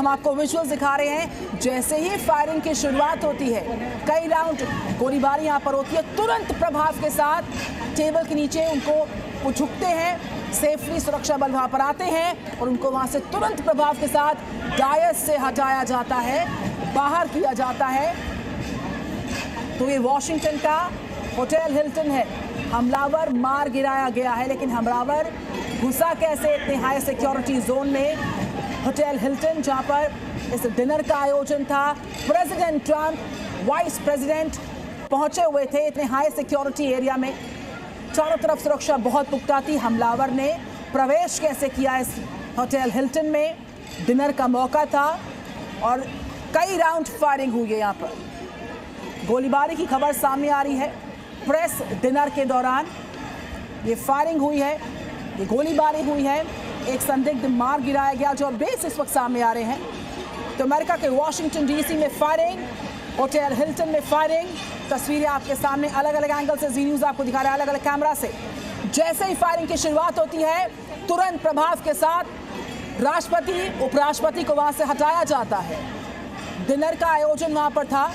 हम आपको विजुअल्स दिखा रहे हैं। जैसे ही फायरिंग की शुरुआत होती है, कई राउंड गोलीबारी यहाँ पर होती है, तुरंत प्रभाव के साथ टेबल के नीचे वो झुकते हैं, सेफली सुरक्षा बल वहाँ पर आते हैं और उनको वहाँ से तुरंत प्रभाव के साथ डायस से हटाया जाता है, बाहर किया जाता है। तो ये वॉशिंगटन का होटल हिल्टन है। हमलावर मार गिराया गया है, लेकिन हमलावर घुसा कैसे इतने हाई सिक्योरिटी जोन में? होटल हिल्टन, जहां पर इस डिनर का आयोजन था, प्रेसिडेंट ट्रंप वाइस प्रेसिडेंट पहुंचे हुए थे इतने हाई सिक्योरिटी एरिया में। चारों तरफ सुरक्षा बहुत पुख्ता थी। हमलावर ने प्रवेश कैसे किया इस होटल हिल्टन में? डिनर का मौका था और कई राउंड फायरिंग हुई है। यहाँ पर गोलीबारी की खबर सामने आ रही है। प्रेस डिनर के दौरान ये फायरिंग हुई है, ये गोलीबारी हुई है, एक संदिग्ध मार गिराया गया, जो अपडेट्स इस वक्त सामने आ रहे हैं। तो अमेरिका के वॉशिंगटन डीसी में फायरिंग, होटल हिल्टन में फायरिंग। तस्वीरें आपके सामने अलग अलग एंगल से जी न्यूज़ आपको दिखा रहा है, अलग अलग कैमरा से। जैसे ही फायरिंग की शुरुआत होती है, तुरंत प्रभाव के साथ राष्ट्रपति उपराष्ट्रपति को वहां से हटाया जाता है। डिनर का आयोजन वहां पर था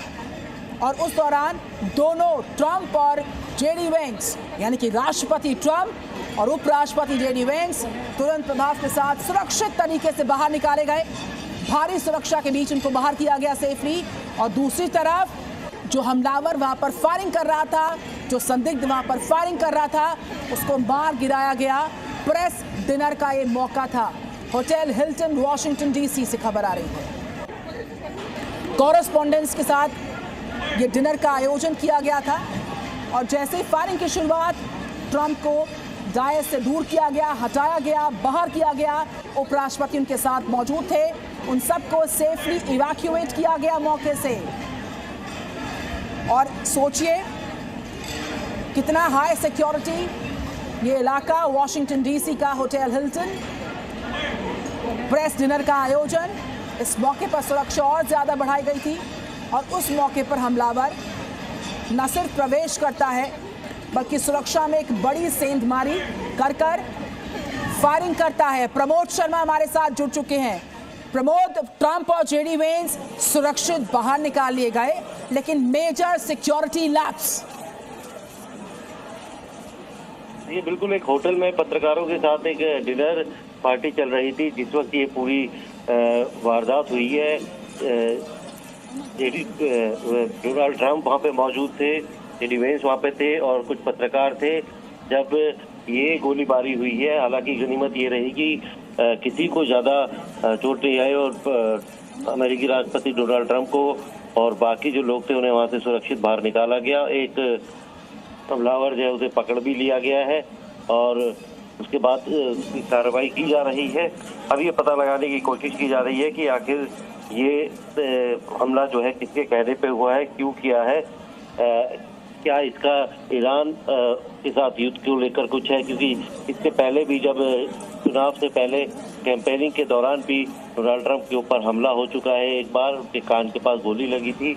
और उस दौरान दोनों ट्रंप और जेडी वेंस, यानी कि राष्ट्रपति ट्रंप और उपराष्ट्रपति जेडी वेंस, तुरंत प्रभाव के साथ सुरक्षित तरीके से बाहर निकाले गए। भारी सुरक्षा के बीच उनको बाहर किया गया सेफली। और दूसरी तरफ जो हमलावर वहां पर फायरिंग कर रहा था, जो संदिग्ध वहां पर फायरिंग कर रहा था, उसको मार गिराया गया। प्रेस डिनर का ये मौका था। होटल हिल्टन वॉशिंगटन डीसी से खबर आ रही है। कॉरेस्पॉन्डेंट्स के साथ ये डिनर का आयोजन किया गया था और जैसे ही फायरिंग की शुरुआत, ट्रंप को डायस से दूर किया गया, हटाया गया, बाहर किया गया। उपराष्ट्रपति उनके साथ मौजूद थे, उन सबको सेफली इवैक्यूएट किया गया मौके से। और सोचिए कितना हाई सिक्योरिटी ये इलाका, वॉशिंगटन डीसी का होटल हिल्टन। प्रेस डिनर का आयोजन, इस मौके पर सुरक्षा और ज्यादा बढ़ाई गई थी और उस मौके पर हमलावर न सिर्फ प्रवेश करता है, बल्कि सुरक्षा में एक बड़ी सेंधमारी कर फायरिंग करता है। प्रमोद शर्मा हमारे साथ जुड़ चुके हैं। प्रमोद, ट्रंप और जेडी वेंस सुरक्षित बाहर निकाल लिए गए, लेकिन मेजर सिक्योरिटी लैप्स। ये बिल्कुल एक होटल में पत्रकारों के साथ एक डिनर पार्टी चल रही थी जिस वक्त ये पूरी वारदात हुई है। डोनाल्ड ट्रंप वहाँ पे मौजूद थे, जेडी वेंस वहाँ पे थे और कुछ पत्रकार थे जब ये गोलीबारी हुई है। हालांकि गनीमत ये रही कि किसी को ज़्यादा चोट नहीं आई और अमेरिकी राष्ट्रपति डोनाल्ड ट्रंप को और बाकी जो लोग थे उन्हें वहाँ से सुरक्षित बाहर निकाला गया। एक हमलावर जो है उसे पकड़ भी लिया गया है और उसके बाद उसकी कार्रवाई की जा रही है। अब ये पता लगाने की कोशिश की जा रही है कि आखिर ये हमला जो है किसके कहने पे हुआ है, क्यों किया है, क्या इसका ईरान के साथ युद्ध को लेकर कुछ है, क्योंकि इससे पहले भी जब चुनाव से पहले कैंपेनिंग के दौरान भी डोनाल्ड ट्रंप के ऊपर हमला हो चुका है। एक बार उनके कान के पास गोली लगी थी।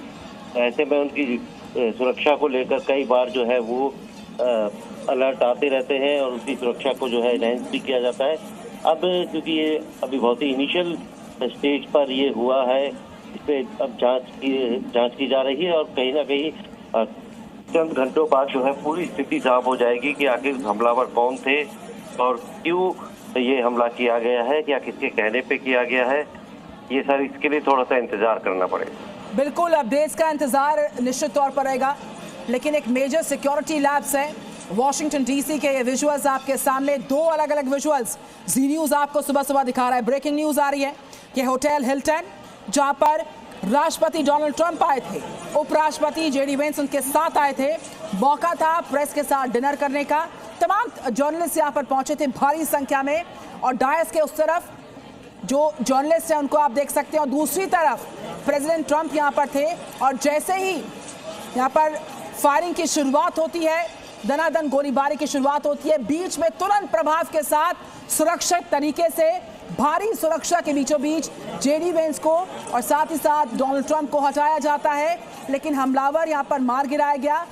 ऐसे में उनकी सुरक्षा को लेकर कई बार जो है वो अलर्ट आते रहते हैं और उनकी सुरक्षा को जो है एनहांस भी किया जाता है। अब क्योंकि ये अभी बहुत ही इनिशियल स्टेज पर ये हुआ है, इस पर अब जांच की जा रही है और कहीं ना कहीं चंद घंटों बाद जो है पूरी स्थिति साफ हो जाएगी कि आखिर हमलावर कौन थे और क्यों ये हमला किया गया है, क्या किसके कहने पे किया गया है। ये सर इसके लिए थोड़ा सा इंतजार करना पड़ेगा। बिल्कुल, अपडेट्स का इंतजार निश्चित तौर पर रहेगा, लेकिन एक मेजर सिक्योरिटी लैब्स है वॉशिंगटन डीसी के। ये विजुअल्स आपके सामने, दो अलग अलग विजुअल्स जी न्यूज़ आपको सुबह सुबह दिखा रहा है। ब्रेकिंग न्यूज़ आ रही है कि होटल हिल्टन, जहां पर राष्ट्रपति डोनाल्ड ट्रंप आए थे, उपराष्ट्रपति जेडी वेंस उनके साथ आए थे। मौका था प्रेस के साथ डिनर करने का। तमाम जर्नलिस्ट यहाँ पर पहुंचे थे भारी संख्या में और डायस के उस तरफ जो जर्नलिस्ट हैं उनको आप देख सकते हैं और दूसरी तरफ प्रेसिडेंट ट्रंप यहाँ पर थे। और जैसे ही यहाँ पर फायरिंग की शुरुआत होती है, दनादन गोलीबारी की शुरुआत होती है, बीच में तुरंत प्रभाव के साथ सुरक्षित तरीके से भारी सुरक्षा के बीचों बीच जेडी वेंस को और साथ ही साथ डोनाल्ड ट्रंप को हटाया जाता है, लेकिन हमलावर यहाँ पर मार गिराया गया।